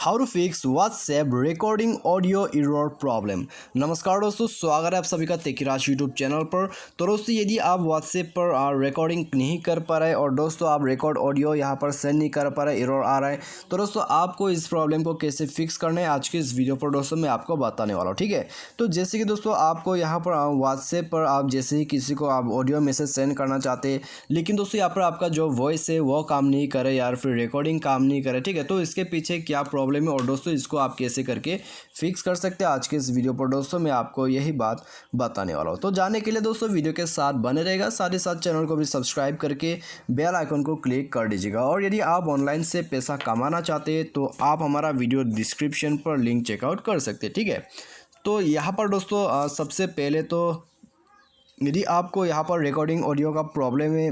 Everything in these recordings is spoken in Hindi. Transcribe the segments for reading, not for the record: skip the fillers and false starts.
How to fix WhatsApp recording audio error problem. नमस्कार दोस्तों, स्वागत है आप सभी का तेकीराज यूट्यूब चैनल पर। तो दोस्तों, यदि आप व्हाट्सएप पर रिकॉर्डिंग नहीं कर पा रहे और दोस्तों आप रिकॉर्ड ऑडियो यहाँ पर सेंड नहीं कर पा रहे, एरर आ रहा है, तो दोस्तों आपको इस प्रॉब्लम को कैसे फिक्स करना है आज की इस वीडियो पर दोस्तों मैं आपको बताने वाला हूँ। ठीक है, तो जैसे कि दोस्तों आपको यहाँ पर व्हाट्सएप पर आप जैसे ही किसी को आप ऑडियो मैसेज सेंड करना चाहते हैं, लेकिन दोस्तों यहाँ पर आपका जो वॉइस है वो काम नहीं करे या फिर रिकॉर्डिंग काम नहीं करे। ठीक है, तो इसके पीछे क्या प्रॉब्लम है और दोस्तों इसको आप कैसे करके फिक्स कर सकते हैं, आज के इस वीडियो पर दोस्तों मैं आपको यही बात बताने वाला हूँ। तो जानने के लिए दोस्तों वीडियो के साथ बने रहेगा, साथ ही साथ चैनल को भी सब्सक्राइब करके बेल आइकन को क्लिक कर दीजिएगा। और यदि आप ऑनलाइन से पैसा कमाना चाहते हैं तो आप हमारा वीडियो डिस्क्रिप्शन पर लिंक चेकआउट कर सकते हैं। ठीक है, तो यहाँ पर दोस्तों सबसे पहले तो यदि आपको यहाँ पर रिकॉर्डिंग ऑडियो का प्रॉब्लम है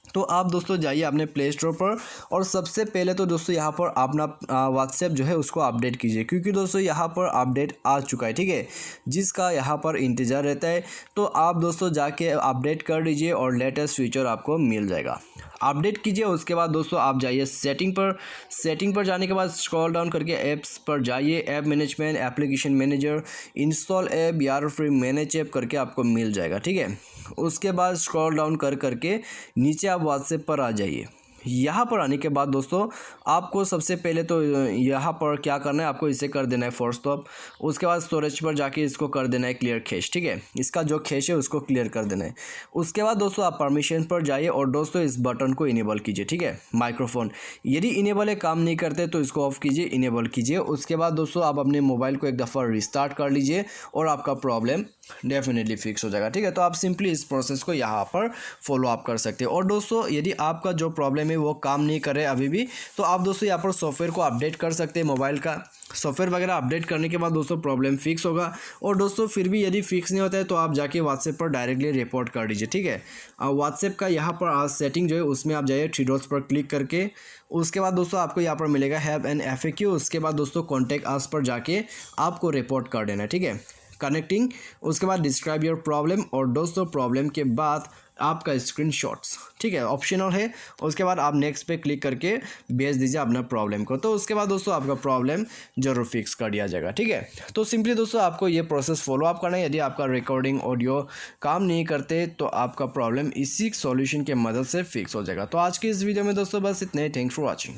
तो आप दोस्तों जाइए अपने प्ले स्टोर पर और सबसे पहले तो दोस्तों यहाँ पर अपना व्हाट्सएप जो है उसको अपडेट कीजिए, क्योंकि दोस्तों यहाँ पर अपडेट आ चुका है। ठीक है, जिसका यहाँ पर इंतज़ार रहता है, तो आप दोस्तों जाके अपडेट कर दीजिए और लेटेस्ट फीचर आपको मिल जाएगा। अपडेट कीजिए, उसके बाद दोस्तों आप जाइए सेटिंग पर जाने के बाद स्क्रॉल डाउन करके ऐप्स पर जाइए, app management, application manager, install app या फिर मैनेज ऐप करके आपको मिल जाएगा। ठीक है, उसके बाद स्क्रॉल डाउन करके नीचे आप व्हाट्सएप पर आ जाइए। यहाँ पर आने के बाद दोस्तों आपको सबसे पहले तो यहाँ पर क्या करना है, आपको इसे कर देना है फोर्स स्टॉप। उसके बाद स्टोरेज पर जाके इसको कर देना है क्लियर कैश। ठीक है, इसका जो कैश है उसको क्लियर कर देना है। उसके बाद दोस्तों आप परमिशन पर जाइए और दोस्तों इस बटन को इनेबल कीजिए। ठीक है, माइक्रोफोन यदि इनेबल है काम नहीं करते तो इसको ऑफ कीजिए, इनेबल कीजिए। उसके बाद दोस्तों आप अपने मोबाइल को एक दफ़ा रिस्टार्ट कर लीजिए और आपका प्रॉब्लम डेफिनेटली फिक्स हो जाएगा। ठीक है, तो आप सिंपली इस प्रोसेस को यहाँ पर फॉलो अप कर सकते हैं। और दोस्तों यदि आपका जो प्रॉब्लम है वो काम नहीं कर रहे अभी भी, तो आप दोस्तों यहाँ पर सॉफ्टवेयर को अपडेट कर सकते हैं। मोबाइल का सॉफ्टवेयर वगैरह अपडेट करने के बाद दोस्तों प्रॉब्लम फिक्स होगा। और दोस्तों फिर भी यदि फिक्स नहीं होता है तो आप जाके व्हाट्सएप पर डायरेक्टली रिपोर्ट कर दीजिए। ठीक है, व्हाट्सएप का यहाँ पर सेटिंग जो है उसमें आप जाइए, थ्री डॉट्स पर क्लिक करके उसके बाद दोस्तों आपको यहाँ पर मिलेगा हैव एन FAQ। उसके बाद दोस्तों कॉन्टैक्ट अस पर जाके आपको रिपोर्ट कर देना है। ठीक है, कनेक्टिंग, उसके बाद डिस्क्राइब योर प्रॉब्लम और दोस्तों प्रॉब्लम के बाद आपका स्क्रीनशॉट्स। ठीक है, ऑप्शनल है। उसके बाद आप नेक्स्ट पे क्लिक करके भेज दीजिए अपना प्रॉब्लम को, तो उसके बाद दोस्तों आपका प्रॉब्लम जरूर फिक्स कर दिया जाएगा। ठीक है, तो सिंपली दोस्तों आपको ये प्रोसेस फॉलो अप करना है। यदि आपका रिकॉर्डिंग ऑडियो काम नहीं करते तो आपका प्रॉब्लम इसी सॉल्यूशन के मदद से फिक्स हो जाएगा। तो आज की इस वीडियो में दोस्तों बस इतना ही। Thanks for watching.